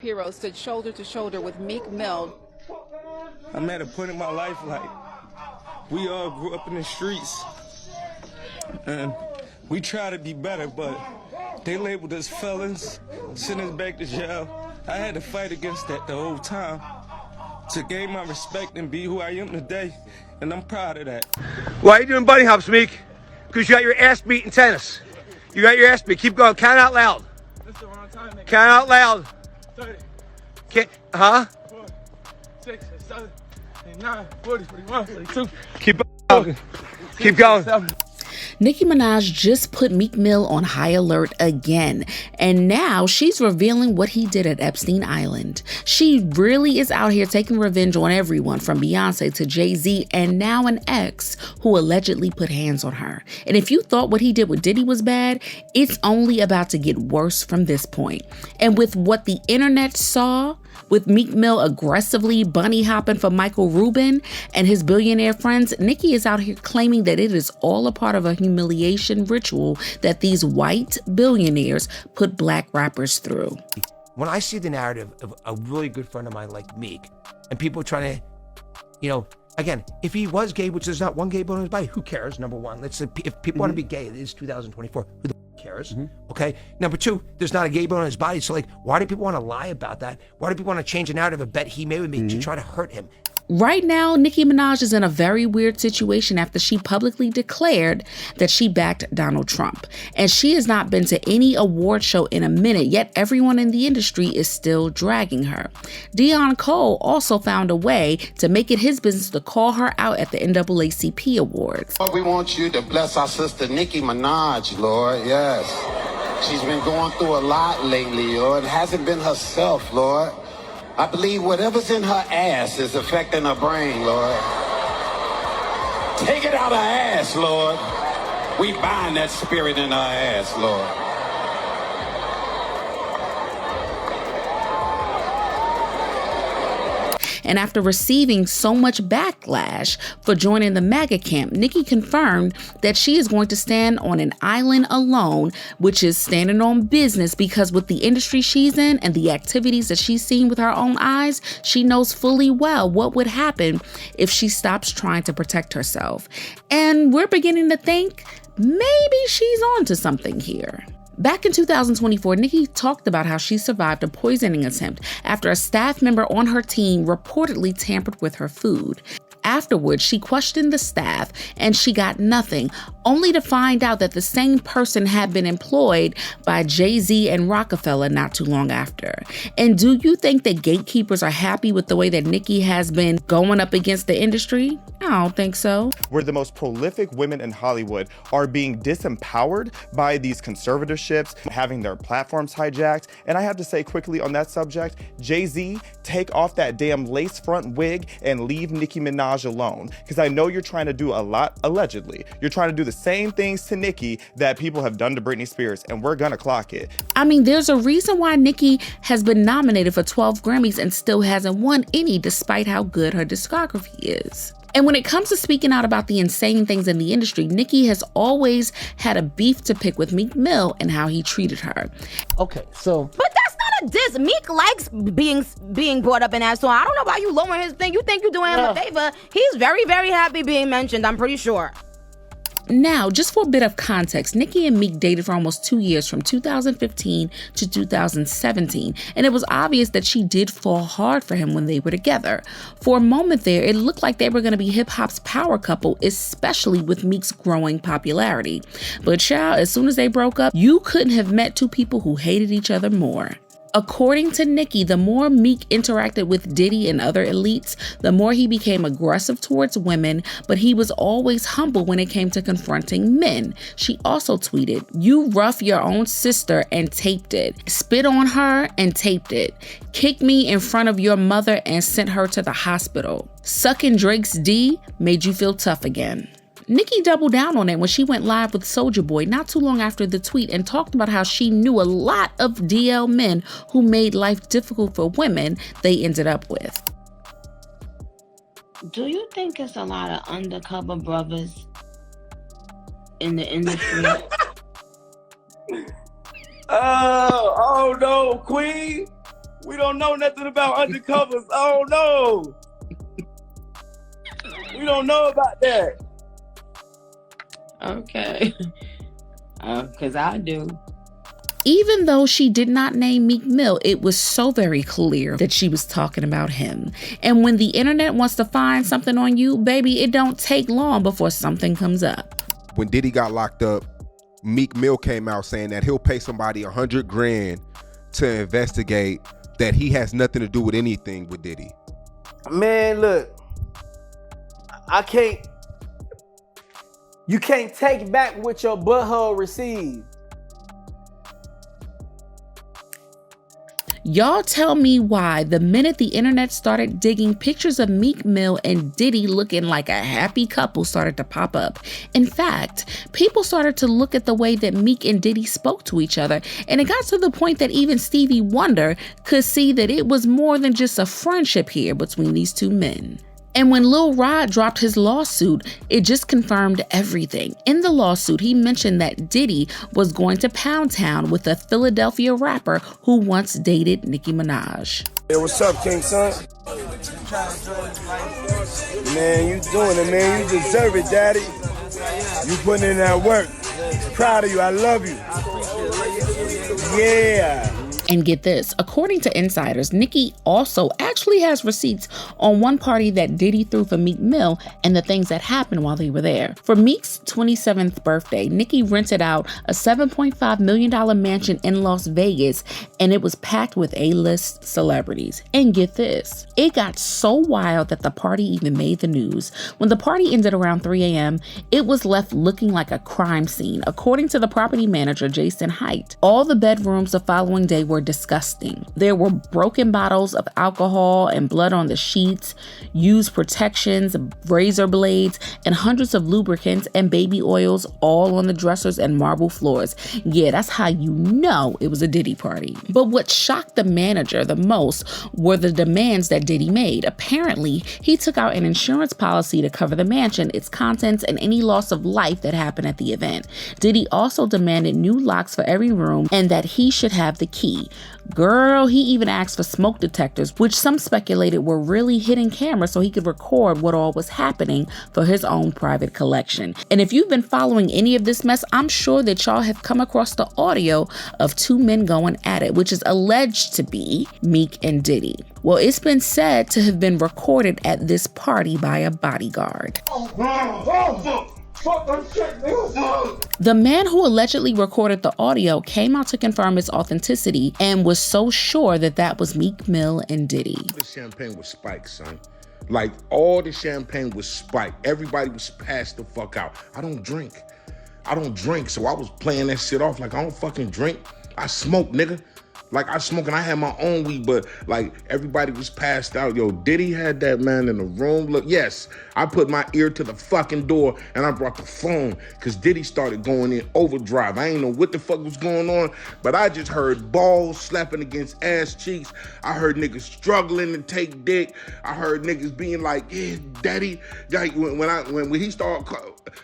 Hero stood shoulder to shoulder with Meek Mill. I'm at a point in my life like we all grew up in the streets and we try to be better, but they labeled us felons, sent us back to jail. I had to fight against that the whole time to gain my respect and be who I am today, and I'm proud of that. Why are you doing bunny hops, Meek? Because you got your ass beat in tennis. You got your ass beat. Keep going. Count out loud. That's the wrong time, nigga. Count out loud. 30, Huh? 4, 6, 7, 8, 9, 40, 41, 42. Keep going. Keep going. Nicki Minaj just put Meek Mill on high alert again, and now she's revealing what he did at Epstein Island. She really is out here taking revenge on everyone from Beyonce to Jay-Z and now an ex who allegedly put hands on her. And if you thought what he did with Diddy was bad, it's only about to get worse from this point. And with what the internet saw, with Meek Mill aggressively bunny hopping for Michael Rubin and his billionaire friends, Nicki is out here claiming that it is all a part of a humiliation ritual that these white billionaires put black rappers through. When I see the narrative of a really good friend of mine like Meek, and people trying to, again, if he was gay, which there's not one gay bone in his body, who cares? Number one, let's say if people want to be gay, it is 2024. Who the cares? Okay. Number two, there's not a gay bone in his body. So why do people want to lie about that? Why do people want to change the narrative of a bet he made with me to try to hurt him? Right now, Nicki Minaj is in a very weird situation after she publicly declared that she backed Donald Trump. And she has not been to any award show in a minute, yet everyone in the industry is still dragging her. Dion Cole also found a way to make it his business to call her out at the NAACP Awards. Lord, we want you to bless our sister Nicki Minaj, Lord, yes. She's been going through a lot lately, Lord. It hasn't been herself, Lord. I believe whatever's in her ass is affecting her brain, Lord. Take it out of her ass, Lord. We bind that spirit in her ass, Lord. And after receiving so much backlash for joining the MAGA camp, Nicki confirmed that she is going to stand on an island alone, which is standing on business, because with the industry she's in and the activities that she's seen with her own eyes, she knows fully well what would happen if she stops trying to protect herself. And we're beginning to think maybe she's onto something here. Back in 2024, Nicki talked about how she survived a poisoning attempt after a staff member on her team reportedly tampered with her food. Afterwards, she questioned the staff and she got nothing, only to find out that the same person had been employed by Jay-Z and Rockefeller not too long after. And do you think that gatekeepers are happy with the way that Nicki has been going up against the industry? I don't think so. Where the most prolific women in Hollywood are being disempowered by these conservatorships, having their platforms hijacked. And I have to say quickly on that subject, Jay-Z, take off that damn lace front wig and leave Nicki Minaj alone. Because I know you're trying to do a lot, allegedly. You're trying to do the same things to Nicki that people have done to Britney Spears, and we're gonna clock it. I mean, there's a reason why Nicki has been nominated for 12 Grammys and still hasn't won any, despite how good her discography is. And when it comes to speaking out about the insane things in the industry, Nicki has always had a beef to pick with Meek Mill and how he treated her. Okay, so. But that's not a diss. Meek likes being brought up in that song. I don't know why you lowering his thing. You think you're doing him a favor. He's very, very happy being mentioned, I'm pretty sure. Now, just for a bit of context, Nicki and Meek dated for almost 2 years, from 2015 to 2017, and it was obvious that she did fall hard for him when they were together. For a moment there, it looked like they were going to be hip-hop's power couple, especially with Meek's growing popularity. But child, as soon as they broke up, you couldn't have met two people who hated each other more. According to Nicki, the more Meek interacted with Diddy and other elites, the more he became aggressive towards women, but he was always humble when it came to confronting men. She also tweeted, "You rough your own sister and taped it. Spit on her and taped it. Kicked me in front of your mother and sent her to the hospital. Sucking Drake's D made you feel tough again." Nicki doubled down on it when she went live with Soulja Boy not too long after the tweet and talked about how she knew a lot of DL men who made life difficult for women they ended up with. Do you think it's a lot of undercover brothers in the industry? Oh no, Queen. We don't know nothing about undercovers. I don't know. We don't know about that. Okay. Because I do. Even though she did not name Meek Mill, it was so very clear that she was talking about him. And when the internet wants to find something on you, baby, it don't take long before something comes up. When Diddy got locked up, Meek Mill came out saying that he'll pay somebody $100 grand to investigate that he has nothing to do with anything with Diddy. Man, look, you can't take back what your butthole received. Y'all tell me why the minute the internet started digging, pictures of Meek Mill and Diddy looking like a happy couple started to pop up. In fact, people started to look at the way that Meek and Diddy spoke to each other, and it got to the point that even Stevie Wonder could see that it was more than just a friendship here between these two men. And when Lil Rod dropped his lawsuit, it just confirmed everything. In the lawsuit, he mentioned that Diddy was going to Pound Town with a Philadelphia rapper who once dated Nicki Minaj. Hey, what's up, King Son? Man, you doing it, man. You deserve it, Daddy. You putting in that work. Proud of you. I love you. Yeah. And get this, according to insiders, Nicki also actually has receipts on one party that Diddy threw for Meek Mill and the things that happened while they were there. For Meek's 27th birthday, Nicki rented out a $7.5 million mansion in Las Vegas, and it was packed with A-list celebrities. And get this, it got so wild that the party even made the news. When the party ended around 3 a.m., it was left looking like a crime scene. According to the property manager, Jason Haidt, all the bedrooms the following day were disgusting. There were broken bottles of alcohol and blood on the sheets, used protections, razor blades, and hundreds of lubricants and baby oils all on the dressers and marble floors. Yeah, that's how you know it was a Diddy party. But what shocked the manager the most were the demands that Diddy made. Apparently, he took out an insurance policy to cover the mansion, its contents, and any loss of life that happened at the event. Diddy also demanded new locks for every room and that he should have the key. Girl, he even asked for smoke detectors, which some speculated were really hidden cameras so he could record what all was happening for his own private collection. And if you've been following any of this mess, I'm sure that y'all have come across the audio of two men going at it, which is alleged to be Meek and Diddy. Well, it's been said to have been recorded at this party by a bodyguard. The man who allegedly recorded the audio came out to confirm its authenticity and was so sure that that was Meek Mill and Diddy. The champagne was spiked, son. Like, all the champagne was spiked. Everybody was passed the fuck out. I don't drink, so I was playing that shit off like I don't fucking drink. I smoke, nigga. Like, I smoke and I had my own weed, but like everybody was passed out. Yo, Diddy had that man in the room. Look, yes, I put my ear to the fucking door and I brought the phone because Diddy started going in overdrive. I ain't know what the fuck was going on, but I just heard balls slapping against ass cheeks. I heard niggas struggling to take dick. I heard niggas being like, yeah, daddy. Like when he started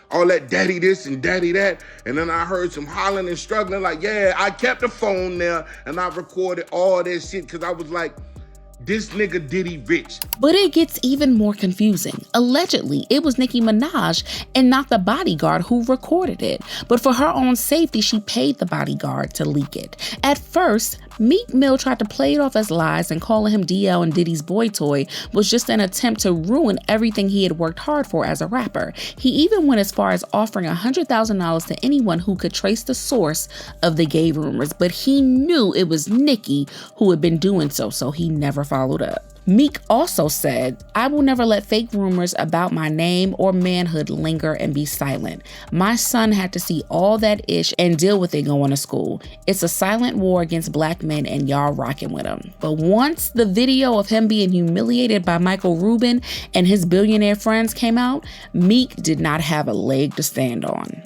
all that daddy this and daddy that, and then I heard some hollering and struggling like, yeah, I kept the phone there and I recorded all that shit because I was like, this nigga Diddy rich. But it gets even more confusing. Allegedly, it was Nicki Minaj and not the bodyguard who recorded it. But for her own safety, she paid the bodyguard to leak it. At first, Meek Mill tried to play it off as lies, and calling him DL and Diddy's boy toy was just an attempt to ruin everything he had worked hard for as a rapper. He even went as far as offering $100,000 to anyone who could trace the source of the gay rumors, but he knew it was Nicki who had been doing so he never followed up. Meek also said, I will never let fake rumors about my name or manhood linger and be silent. My son had to see all that ish and deal with it going to school. It's a silent war against black men and y'all rocking with him. But once the video of him being humiliated by Michael Rubin and his billionaire friends came out, Meek did not have a leg to stand on.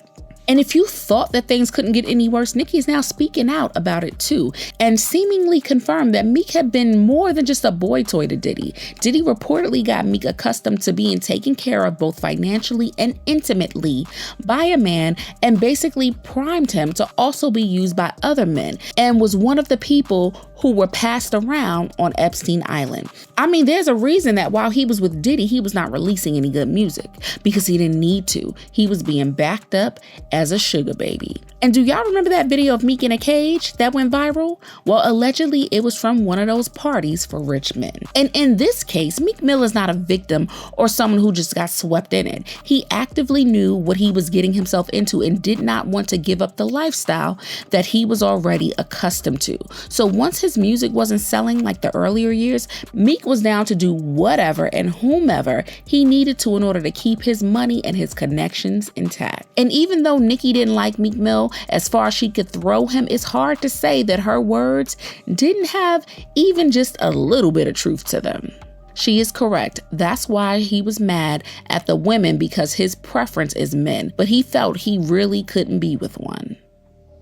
And if you thought that things couldn't get any worse, Nicki is now speaking out about it too, and seemingly confirmed that Meek had been more than just a boy toy to Diddy. Diddy reportedly got Meek accustomed to being taken care of both financially and intimately by a man, and basically primed him to also be used by other men, and was one of the people who were passed around on Epstein Island. I mean, there's a reason that while he was with Diddy, he was not releasing any good music because he didn't need to. He was being backed up as a sugar baby. And do y'all remember that video of Meek in a cage that went viral? Well, allegedly it was from one of those parties for rich men. And in this case, Meek Mill is not a victim or someone who just got swept in it. He actively knew what he was getting himself into and did not want to give up the lifestyle that he was already accustomed to. So once his music wasn't selling like the earlier years, Meek was down to do whatever and whomever he needed to in order to keep his money and his connections intact. And even though Nicki didn't like Meek Mill as far as she could throw him, it's hard to say that her words didn't have even just a little bit of truth to them. She is correct. That's why he was mad at the women, because his preference is men, but he felt he really couldn't be with one.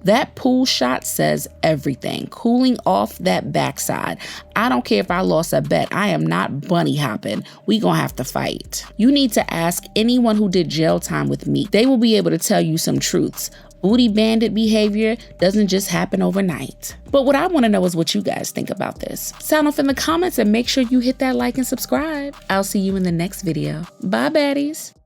That pool shot says everything. Cooling off that backside. I don't care if I lost a bet. I am not bunny hopping. We gonna have to fight. You need to ask anyone who did jail time with me. They will be able to tell you some truths. Booty bandit behavior doesn't just happen overnight. But what I want to know is what you guys think about this. Sound off in the comments and make sure you hit that like and subscribe. I'll see you in the next video. Bye, baddies.